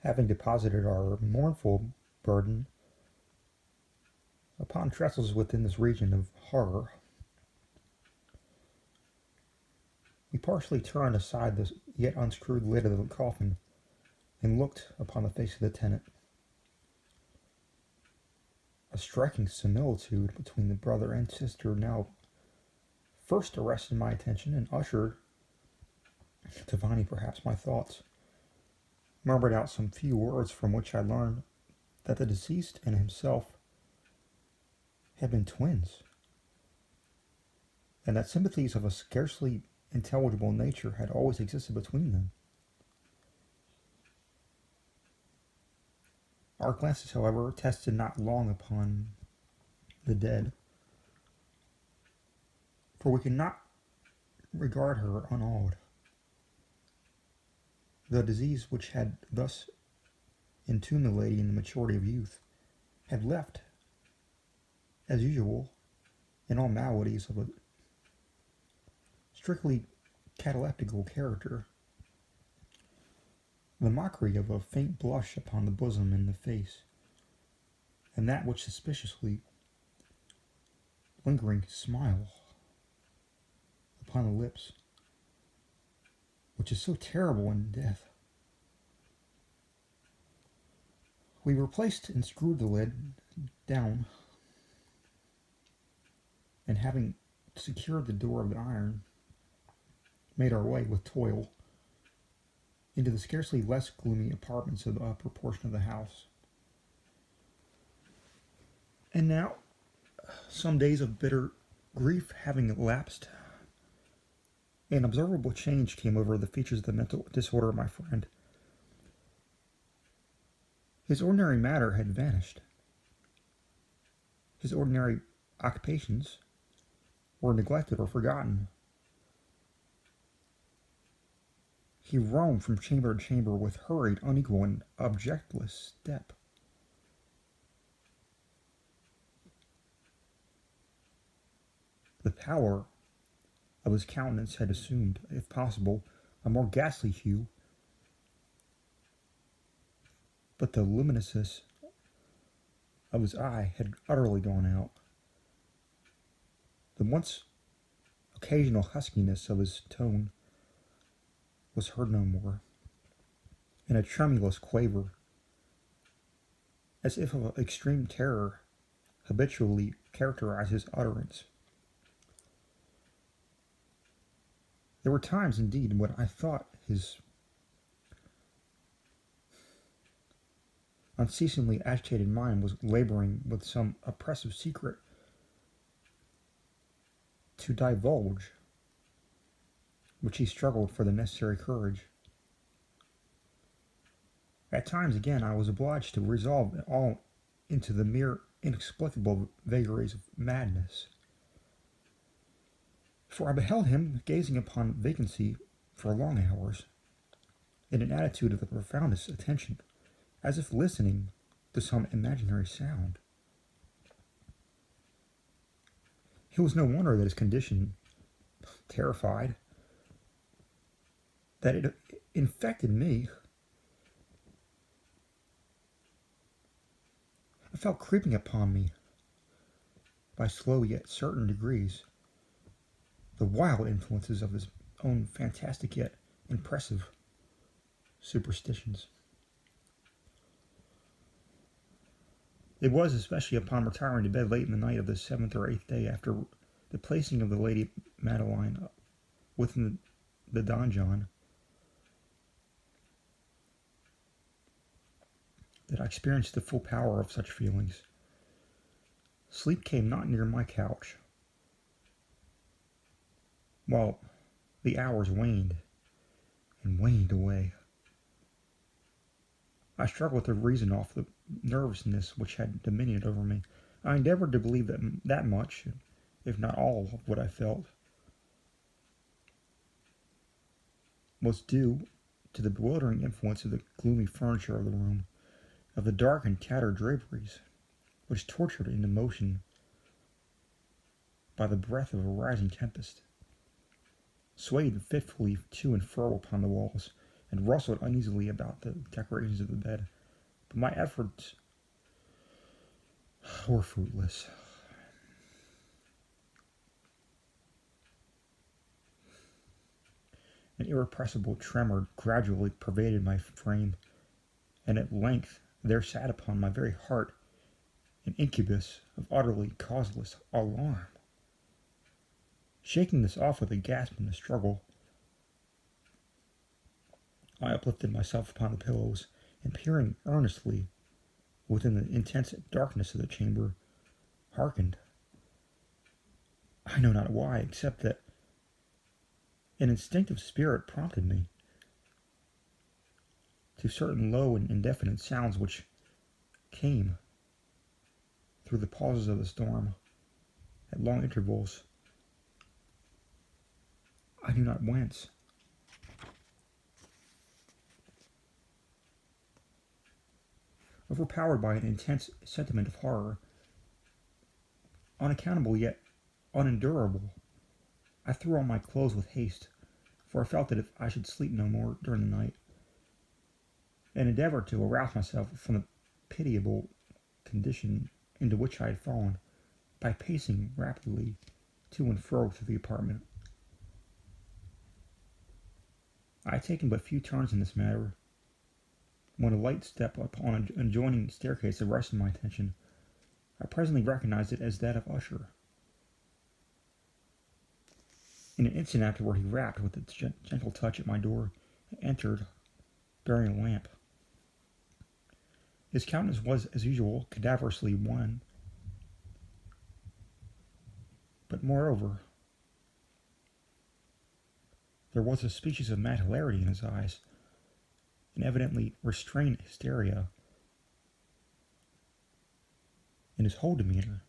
Having deposited our mournful burden upon trestles within this region of horror, we partially turned aside the yet unscrewed lid of the coffin and looked upon the face of the tenant. A striking similitude between the brother and sister now first arrested my attention and ushered, divining perhaps my thoughts, murmured out some few words from which I learned that the deceased and himself had been twins, and that sympathies of a scarcely intelligible nature had always existed between them. Our glances, however, tested not long upon the dead, for we could not regard her unawed. The disease which had thus entombed the lady in the maturity of youth had left, as usual, in all maladies of a strictly cataleptical character, the mockery of a faint blush upon the bosom and the face, and that which suspiciously lingering smile upon the lips, which is so terrible in death. We replaced and screwed the lid down, and having secured the door of iron, made our way with toil into the scarcely less gloomy apartments of the upper portion of the house. And now, some days of bitter grief having elapsed, an observable change came over the features of the mental disorder of my friend. His ordinary matter had vanished. His ordinary occupations were neglected or forgotten. He roamed from chamber to chamber with hurried, unequal, and objectless step. The pallor of his countenance had assumed, if possible, a more ghastly hue, but the luminousness of his eye had utterly gone out. The once occasional huskiness of his tone was heard no more, and a tremulous quaver, as if of extreme terror, habitually characterized his utterance. There were times, indeed, when I thought his unceasingly agitated mind was laboring with some oppressive secret to divulge, which he struggled for the necessary courage. At times, again, I was obliged to resolve it all into the mere inexplicable vagaries of madness, for I beheld him gazing upon vacancy for long hours, in an attitude of the profoundest attention, as if listening to some imaginary sound. It was no wonder that his condition terrified, that it infected me. I felt creeping upon me, by slow yet certain degrees, the wild influences of his own fantastic yet impressive superstitions. It was especially upon retiring to bed late in the night of the 7th or 8th day after the placing of the Lady Madeline within the donjon that I experienced the full power of such feelings. Sleep came not near my couch, while the hours waned and waned away. I struggled to reason off the nervousness which had dominion over me. I endeavored to believe that much, if not all, of what I felt was due to the bewildering influence of the gloomy furniture of the room, of the dark and tattered draperies, which tortured into motion by the breath of a rising tempest, swayed fitfully to and fro upon the walls, and rustled uneasily about the decorations of the bed, but my efforts were fruitless. An irrepressible tremor gradually pervaded my frame, and at length there sat upon my very heart an incubus of utterly causeless alarm. Shaking this off with a gasp and a struggle, I uplifted myself upon the pillows, and peering earnestly within the intense darkness of the chamber, hearkened. I know not why, except that an instinctive spirit prompted me to certain low and indefinite sounds which came through the pauses of the storm at long intervals. I knew not whence. Overpowered by an intense sentiment of horror, unaccountable yet unendurable, I threw on my clothes with haste, for I felt that if I should sleep no more during the night, and endeavored to arouse myself from the pitiable condition into which I had fallen by pacing rapidly to and fro through the apartment. I had taken but few turns in this matter when a light step upon an adjoining staircase arrested my attention. I presently recognized it as that of Usher. In an instant afterward he rapped with a gentle touch at my door and entered, bearing a lamp. His countenance was, as usual, cadaverously wan, but moreover, there was a species of mad hilarity in his eyes, an evidently restrained hysteria in his whole demeanor.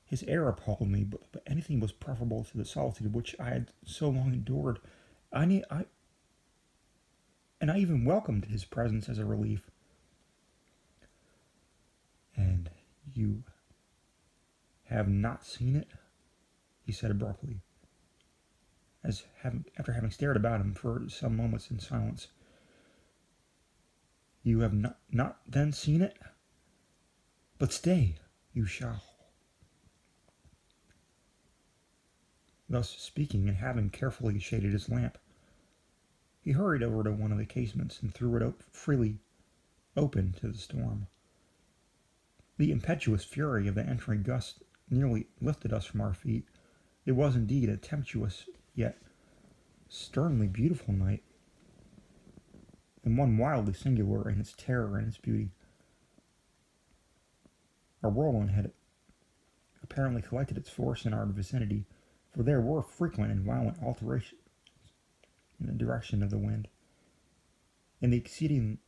His air appalled me, but anything was preferable to the solitude which I had so long endured. I even welcomed his presence as a relief. "And you have not seen it?" he said abruptly, after having stared about him for some moments in silence. "You have not then seen it? But stay, you shall." Thus speaking, and having carefully shaded his lamp, he hurried over to one of the casements and threw it freely open to the storm. The impetuous fury of the entering gust nearly lifted us from our feet. It was indeed a tempestuous yet sternly beautiful night, and one wildly singular in its terror and its beauty. A whirlwind had apparently collected its force in our vicinity, for there were frequent and violent alterations in the direction of the wind, and the exceeding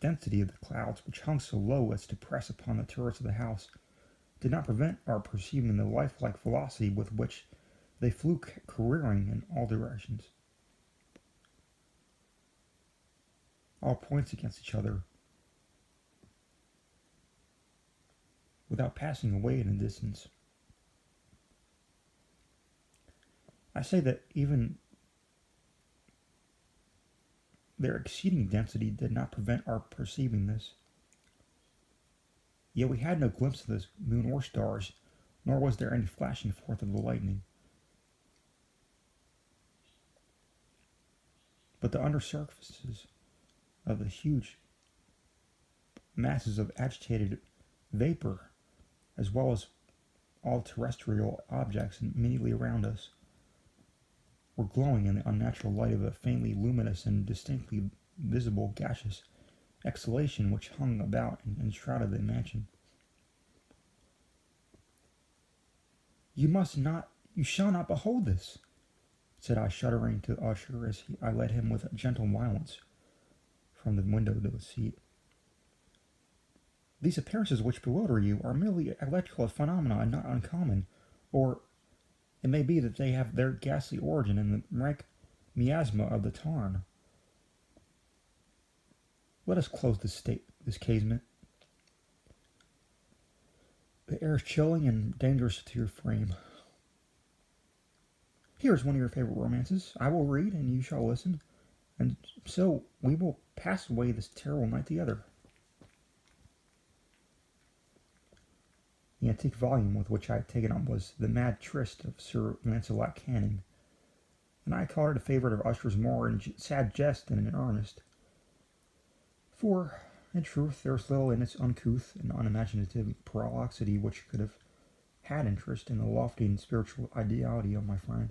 density of the clouds, which hung so low as to press upon the turrets of the house, did not prevent our perceiving the lifelike velocity with which they flew careering in all directions, all points against each other, without passing away in a distance. I say that even their exceeding density did not prevent our perceiving this. Yet we had no glimpse of the moon or stars, nor was there any flashing forth of the lightning. But the under surfaces of the huge masses of agitated vapor, as well as all terrestrial objects immediately around us, were glowing in the unnatural light of a faintly luminous and distinctly visible gaseous exhalation which hung about and enshrouded the mansion. You shall not behold this," said I, shuddering to Usher as I led him with a gentle violence from the window to the seat. "These appearances which bewilder you are merely electrical phenomena and not uncommon, or it may be that they have their ghastly origin in the rank miasma of the tarn. Let us close this casement. The air is chilling and dangerous to your frame." Here's one of your favorite romances. I will read, and you shall listen, and so we will pass away this terrible night together. The antique volume with which I had taken up was The Mad Tryst of Sir Lancelot Canning, and I called it a favourite of Usher's more in sad jest than in earnest. For, in truth, there was little in its uncouth and unimaginative prolixity which could have had interest in the lofty and spiritual ideality of my friend.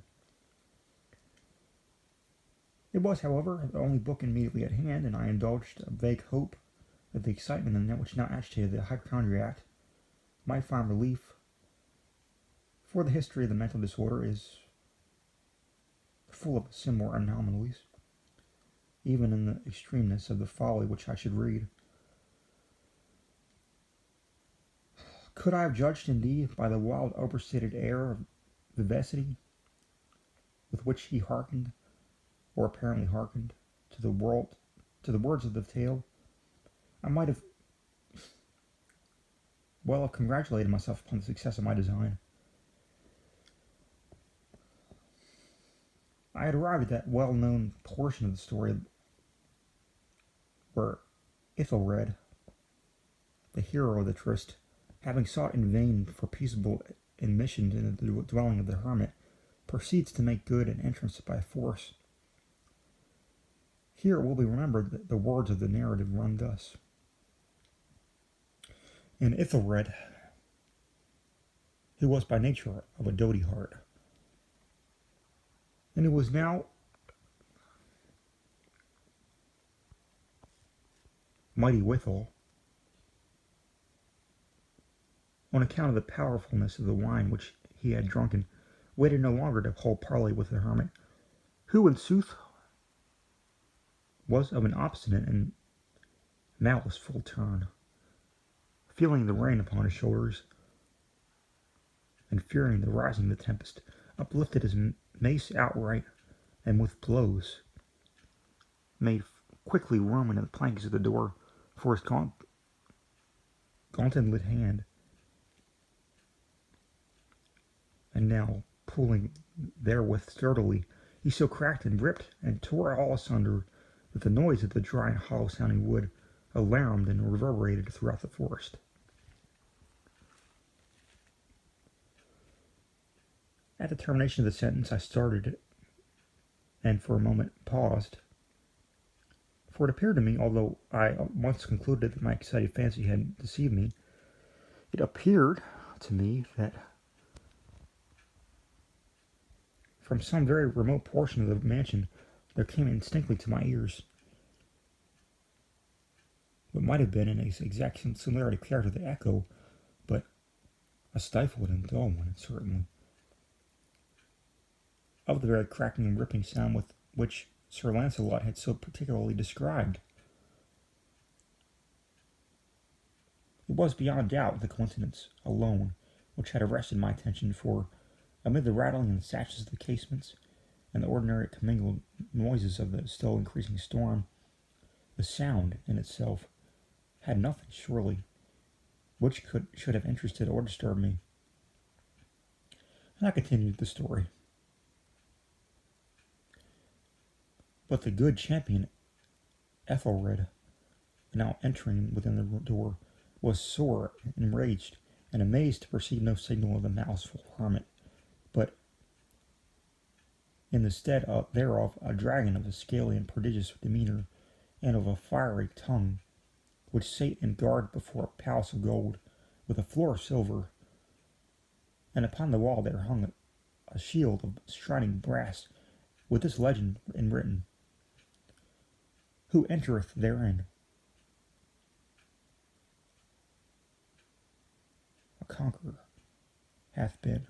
It was, however, the only book immediately at hand, and I indulged a vague hope that the excitement in it which now agitated the hypochondriac might find relief, for the history of the mental disorder is full of similar anomalies, even in the extremeness of the folly which I should read. Could I have judged, indeed, by the wild overstated air of vivacity with which he hearkened, or apparently hearkened, to the words of the tale, I might have congratulated myself upon the success of my design. I had arrived at that well-known portion of the story where Ethelred, the hero of the tryst, having sought in vain for peaceable admission in the dwelling of the hermit, proceeds to make good an entrance by force. Here it will be remembered that the words of the narrative run thus. And Ethelred, who was by nature of a doughty heart, and who was now mighty withal, on account of the powerfulness of the wine which he had drunken, waited no longer to hold parley with the hermit, who in sooth was of an obstinate and maliceful turn. Feeling the rain upon his shoulders, and fearing the rising of the tempest, uplifted his mace outright, and with blows made quickly room into the planks of the door for his gauntlet hand, and now, pulling therewith sturdily, he so cracked and ripped and tore all asunder that the noise of the dry and hollow-sounding wood alarmed and reverberated throughout the forest. At the termination of the sentence I started, and for a moment paused, for it appeared to me, although I at once concluded that my excited fancy had deceived me, it appeared to me that from some very remote portion of the mansion there came indistinctly to my ears what might have been an exact similarity of character to the echo, but a stifled and dull one, certainly, of the very cracking and ripping sound with which Sir Lancelot had so particularly described. It was beyond doubt the coincidence alone which had arrested my attention, for amid the rattling and sashes of the casements and the ordinary commingled noises of the still increasing storm, the sound in itself had nothing, surely, which should have interested or disturbed me. And I continued the story. But the good champion Ethelred, now entering within the door, was sore enraged and amazed to perceive no signal of the maliceful hermit, but in the stead thereof a dragon of a scaly and prodigious demeanour, and of a fiery tongue, which sate in guard before a palace of gold, with a floor of silver, and upon the wall there hung a shield of shining brass, with this legend enwritten: Who entereth therein? A conqueror hath been.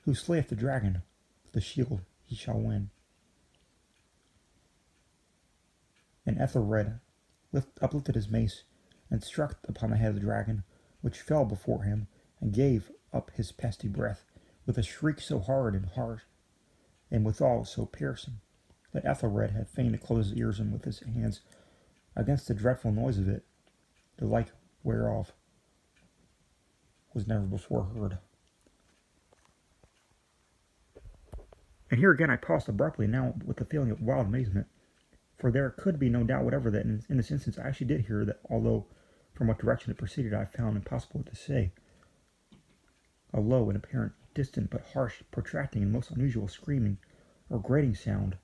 Who slayeth the dragon, the shield he shall win. And Ethelred uplifted his mace, and struck upon the head of the dragon, which fell before him, and gave up his pesty breath, with a shriek so hard and harsh, and withal so piercing, that Ethelred had fain to close his ears with his hands against the dreadful noise of it, the like whereof was never before heard. And here again I paused abruptly, now with a feeling of wild amazement, for there could be no doubt whatever that in this instance I actually did hear that, although from what direction it proceeded I found impossible to say. A low and apparent, distant but harsh, protracting and most unusual screaming or grating sound